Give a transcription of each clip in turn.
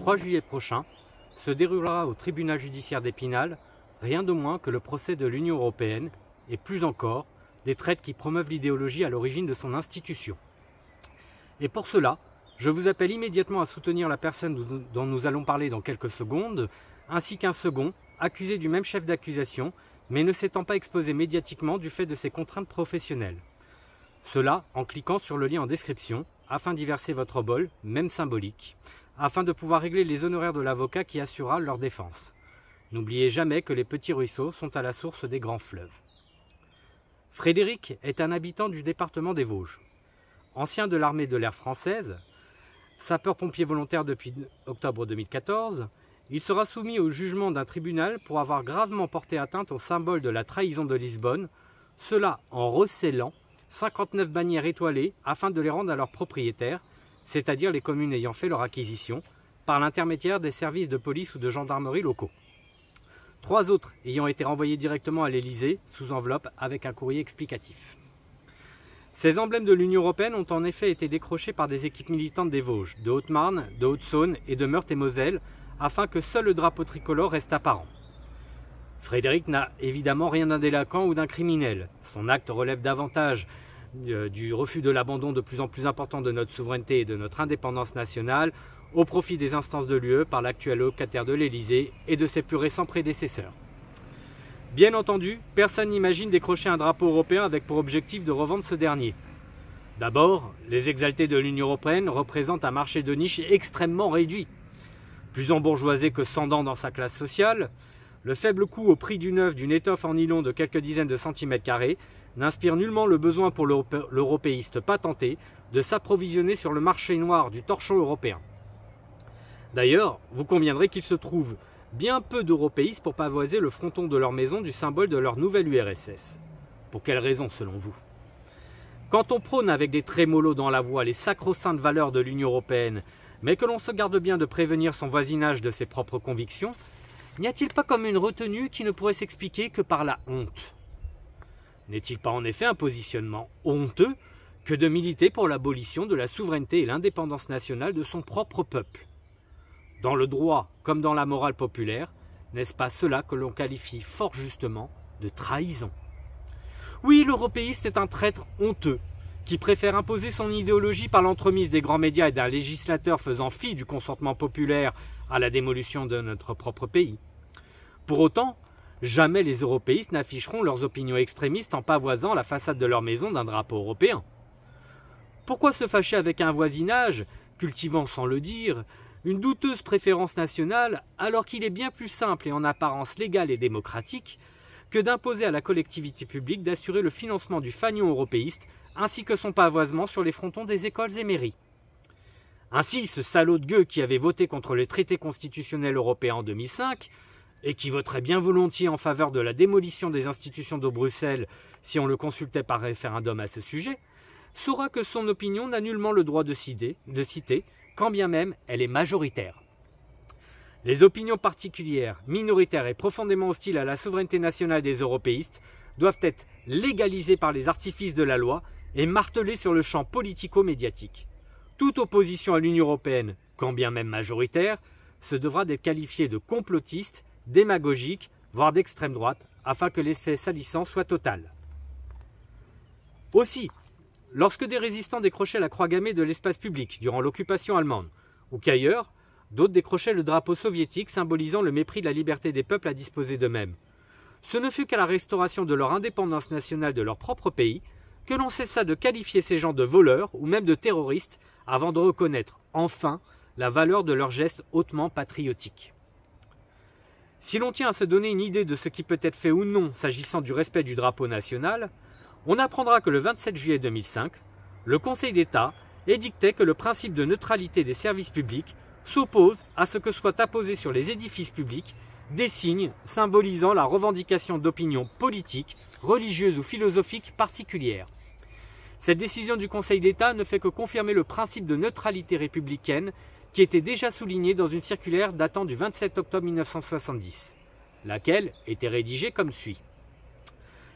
3 juillet prochain se déroulera au tribunal judiciaire d'Épinal rien de moins que le procès de l'Union européenne et plus encore des traites qui promeuvent l'idéologie à l'origine de son institution. Et pour cela, je vous appelle immédiatement à soutenir la personne dont nous allons parler dans quelques secondes, ainsi qu'un second, accusé du même chef d'accusation, mais ne s'étant pas exposé médiatiquement du fait de ses contraintes professionnelles. Cela en cliquant sur le lien en description, afin d'y verser votre bol, même symbolique, afin de pouvoir régler les honoraires de l'avocat qui assurera leur défense. N'oubliez jamais que les petits ruisseaux sont à la source des grands fleuves. Frédéric est un habitant du département des Vosges. Ancien de l'armée de l'air française, sapeur-pompier volontaire depuis octobre 2014, il sera soumis au jugement d'un tribunal pour avoir gravement porté atteinte au symbole de la trahison de Lisbonne, cela en recélant 59 bannières étoilées afin de les rendre à leurs propriétaires, c'est-à-dire les communes ayant fait leur acquisition, par l'intermédiaire des services de police ou de gendarmerie locaux. 3 autres ayant été renvoyés directement à l'Élysée sous enveloppe avec un courrier explicatif. Ces emblèmes de l'Union européenne ont en effet été décrochés par des équipes militantes des Vosges, de Haute-Marne, de Haute-Saône et de Meurthe-et-Moselle, afin que seul le drapeau tricolore reste apparent. Frédéric n'a évidemment rien d'un délinquant ou d'un criminel. Son acte relève davantage du refus de l'abandon de plus en plus important de notre souveraineté et de notre indépendance nationale au profit des instances de l'UE par l'actuel locataire de l'Élysée et de ses plus récents prédécesseurs. Bien entendu, personne n'imagine décrocher un drapeau européen avec pour objectif de revendre ce dernier. D'abord, les exaltés de l'Union européenne représentent un marché de niche extrêmement réduit. Plus embourgeoisé que sans dents dans sa classe sociale, le faible coût au prix du neuf d'une étoffe en nylon de quelques dizaines de centimètres carrés n'inspire nullement le besoin pour l'européiste patenté de s'approvisionner sur le marché noir du torchon européen. D'ailleurs, vous conviendrez qu'il se trouve bien peu d'européistes pour pavoiser le fronton de leur maison du symbole de leur nouvelle URSS. Pour quelle raison selon vous? Quand on prône avec des trémolos dans la voix les sacro-saintes valeurs de l'Union européenne, mais que l'on se garde bien de prévenir son voisinage de ses propres convictions, n'y a-t-il pas comme une retenue qui ne pourrait s'expliquer que par la honte? N'est-il pas en effet un positionnement honteux que de militer pour l'abolition de la souveraineté et l'indépendance nationale de son propre peuple? Dans le droit comme dans la morale populaire, n'est-ce pas cela que l'on qualifie fort justement de trahison? Oui, l'européiste est un traître honteux, qui préfère imposer son idéologie par l'entremise des grands médias et d'un législateur faisant fi du consentement populaire à la démolition de notre propre pays. Pour autant, jamais les européistes n'afficheront leurs opinions extrémistes en pavoisant la façade de leur maison d'un drapeau européen. Pourquoi se fâcher avec un voisinage, cultivant sans le dire, une douteuse préférence nationale, alors qu'il est bien plus simple et en apparence légal et démocratique que d'imposer à la collectivité publique d'assurer le financement du fanion européiste ainsi que son pavoisement sur les frontons des écoles et mairies. Ainsi, ce salaud de gueux qui avait voté contre les traités constitutionnels européens en 2005 et qui voterait bien volontiers en faveur de la démolition des institutions de Bruxelles si on le consultait par référendum à ce sujet, saura que son opinion n'a nullement le droit de citer, quand bien même elle est majoritaire. Les opinions particulières, minoritaires et profondément hostiles à la souveraineté nationale des européistes doivent être légalisées par les artifices de la loi et martelées sur le champ politico-médiatique. Toute opposition à l'Union européenne, quand bien même majoritaire, se devra d'être qualifiée de complotiste, démagogique, voire d'extrême droite, afin que l'effet salissant soit total. Aussi, lorsque des résistants décrochaient la croix gammée de l'espace public durant l'occupation allemande, ou qu'ailleurs, d'autres décrochaient le drapeau soviétique symbolisant le mépris de la liberté des peuples à disposer d'eux-mêmes. Ce ne fut qu'à la restauration de leur indépendance nationale de leur propre pays que l'on cessa de qualifier ces gens de voleurs ou même de terroristes avant de reconnaître, enfin, la valeur de leurs gestes hautement patriotiques. Si l'on tient à se donner une idée de ce qui peut être fait ou non s'agissant du respect du drapeau national, on apprendra que le 27 juillet 2005, le Conseil d'État édictait que le principe de neutralité des services publics s'oppose à ce que soient apposés sur les édifices publics des signes symbolisant la revendication d'opinions politiques, religieuses ou philosophiques particulières. Cette décision du Conseil d'État ne fait que confirmer le principe de neutralité républicaine qui était déjà souligné dans une circulaire datant du 27 octobre 1970, laquelle était rédigée comme suit.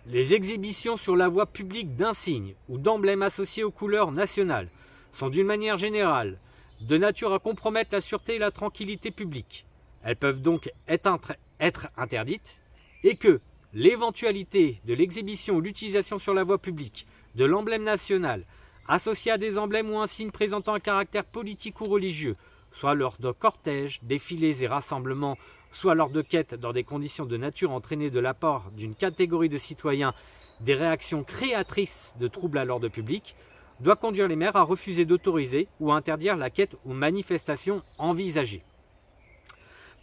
Les exhibitions sur la voie publique d'insignes ou d'emblèmes associés aux couleurs nationales sont d'une manière générale de nature à compromettre la sûreté et la tranquillité publique. Elles peuvent donc être interdites et que l'éventualité de l'exhibition ou l'utilisation sur la voie publique de l'emblème national associé à des emblèmes ou un signe présentant un caractère politique ou religieux, soit lors de cortèges, défilés et rassemblements, soit lors de quêtes dans des conditions de nature entraînées de la part d'une catégorie de citoyens des réactions créatrices de troubles à l'ordre public, doit conduire les maires à refuser d'autoriser ou à interdire la quête ou manifestation envisagée.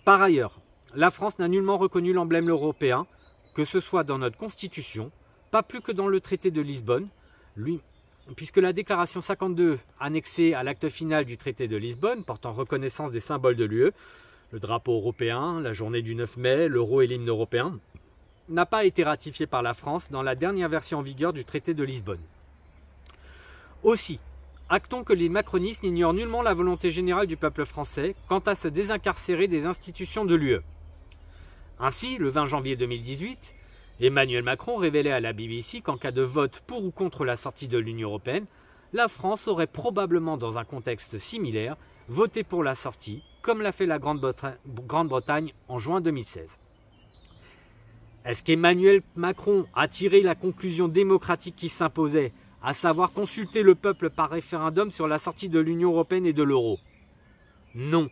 Par ailleurs, la France n'a nullement reconnu l'emblème européen, que ce soit dans notre Constitution, pas plus que dans le traité de Lisbonne, puisque la déclaration 52 annexée à l'acte final du traité de Lisbonne portant reconnaissance des symboles de l'UE, le drapeau européen, la journée du 9 mai, l'euro et l'hymne européen, n'a pas été ratifiée par la France dans la dernière version en vigueur du traité de Lisbonne. Aussi, actons que les macronistes n'ignorent nullement la volonté générale du peuple français quant à se désincarcérer des institutions de l'UE. Ainsi, le 20 janvier 2018, Emmanuel Macron révélait à la BBC qu'en cas de vote pour ou contre la sortie de l'Union européenne, la France aurait probablement, dans un contexte similaire, voté pour la sortie, comme l'a fait la Grande-Bretagne en juin 2016. Est-ce qu'Emmanuel Macron a tiré la conclusion démocratique qui s'imposait, à savoir consulter le peuple par référendum sur la sortie de l'Union européenne et de l'euro? Non.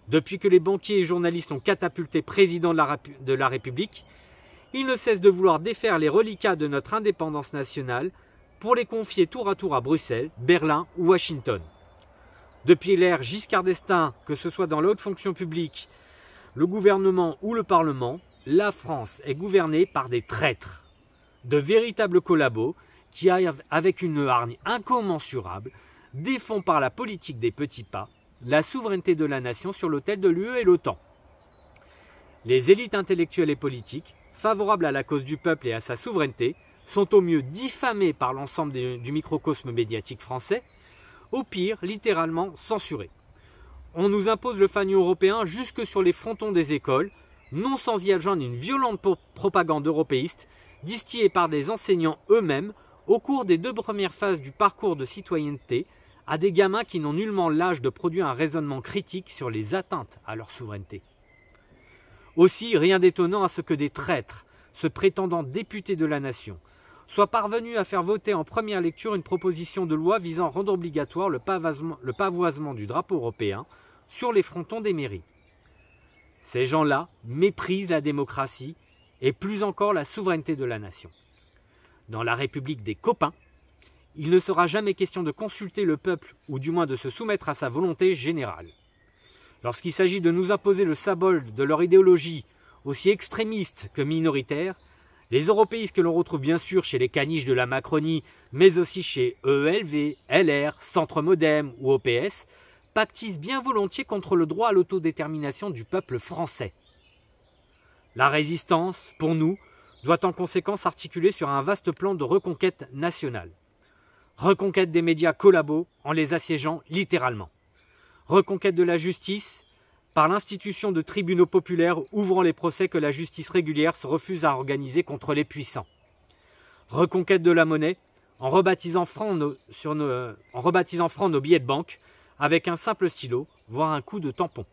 Depuis que les banquiers et journalistes ont catapulté président de la République, ils ne cessent de vouloir défaire les reliquats de notre indépendance nationale pour les confier tour à tour à Bruxelles, Berlin ou Washington. Depuis l'ère Giscard d'Estaing, que ce soit dans la haute fonction publique, le gouvernement ou le Parlement, la France est gouvernée par des traîtres, de véritables collabos qui, avec une hargne incommensurable, défendent par la politique des petits pas la souveraineté de la nation sur l'autel de l'UE et l'OTAN. Les élites intellectuelles et politiques, favorables à la cause du peuple et à sa souveraineté, sont au mieux diffamées par l'ensemble du microcosme médiatique français, au pire littéralement censurées. On nous impose le fanion européen jusque sur les frontons des écoles, non sans y adjoindre une violente propagande européiste distillée par des enseignants eux-mêmes au cours des 2 premières phases du parcours de citoyenneté à des gamins qui n'ont nullement l'âge de produire un raisonnement critique sur les atteintes à leur souveraineté. Aussi, rien d'étonnant à ce que des traîtres, se prétendant députés de la nation, soient parvenus à faire voter en première lecture une proposition de loi visant à rendre obligatoire le pavoisement du drapeau européen sur les frontons des mairies. Ces gens-là méprisent la démocratie et plus encore la souveraineté de la nation. Dans la République des copains, il ne sera jamais question de consulter le peuple ou du moins de se soumettre à sa volonté générale. Lorsqu'il s'agit de nous imposer le symbole de leur idéologie, aussi extrémiste que minoritaire, les européistes que l'on retrouve bien sûr chez les caniches de la Macronie, mais aussi chez EELV, LR, Centre Modem ou OPS, pactisent bien volontiers contre le droit à l'autodétermination du peuple français. La résistance, pour nous, doit en conséquence s'articuler sur un vaste plan de reconquête nationale. Reconquête des médias collabos en les assiégeant littéralement. Reconquête de la justice par l'institution de tribunaux populaires ouvrant les procès que la justice régulière se refuse à organiser contre les puissants. Reconquête de la monnaie en rebaptisant franc nos billets de banque avec un simple stylo, voire un coup de tampon.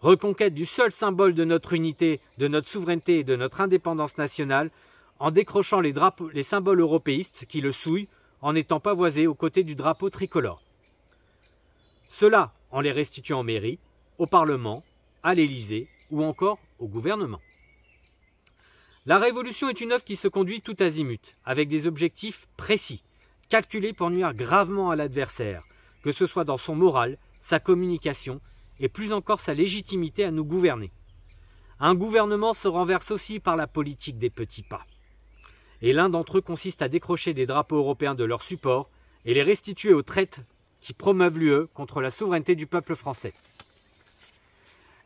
Reconquête du seul symbole de notre unité, de notre souveraineté et de notre indépendance nationale en décrochant les symboles européistes qui le souillent en étant pavoisés aux côtés du drapeau tricolore. Cela en les restituant en mairie, au Parlement, à l'Élysée ou encore au gouvernement. La Révolution est une œuvre qui se conduit tout azimut, avec des objectifs précis, calculés pour nuire gravement à l'adversaire, que ce soit dans son moral, sa communication et plus encore sa légitimité à nous gouverner. Un gouvernement se renverse aussi par la politique des petits pas. Et l'un d'entre eux consiste à décrocher des drapeaux européens de leur support et les restituer aux traîtres qui promeuvent l'UE contre la souveraineté du peuple français.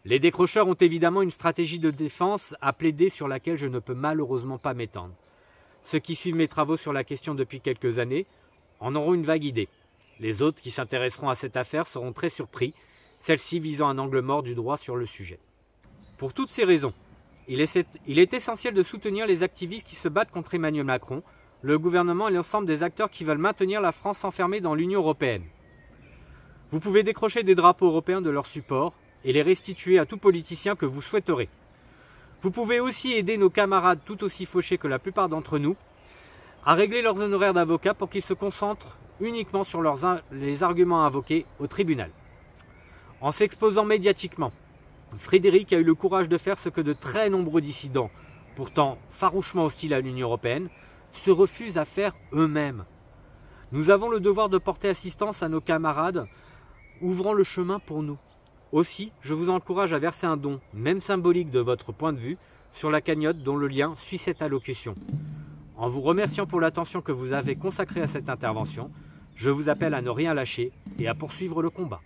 Les décrocheurs ont évidemment une stratégie de défense à plaider sur laquelle je ne peux malheureusement pas m'étendre. Ceux qui suivent mes travaux sur la question depuis quelques années en auront une vague idée. Les autres qui s'intéresseront à cette affaire seront très surpris, celle-ci visant un angle mort du droit sur le sujet. Pour toutes ces raisons, il est essentiel de soutenir les activistes qui se battent contre Emmanuel Macron, le gouvernement et l'ensemble des acteurs qui veulent maintenir la France enfermée dans l'Union européenne. Vous pouvez décrocher des drapeaux européens de leur support et les restituer à tout politicien que vous souhaiterez. Vous pouvez aussi aider nos camarades tout aussi fauchés que la plupart d'entre nous à régler leurs honoraires d'avocat pour qu'ils se concentrent uniquement sur les arguments invoqués au tribunal. En s'exposant médiatiquement, Frédéric a eu le courage de faire ce que de très nombreux dissidents, pourtant farouchement hostiles à l'Union européenne, se refusent à faire eux-mêmes. Nous avons le devoir de porter assistance à nos camarades, ouvrant le chemin pour nous. Aussi, je vous encourage à verser un don, même symbolique de votre point de vue, sur la cagnotte dont le lien suit cette allocution. En vous remerciant pour l'attention que vous avez consacrée à cette intervention, je vous appelle à ne rien lâcher et à poursuivre le combat.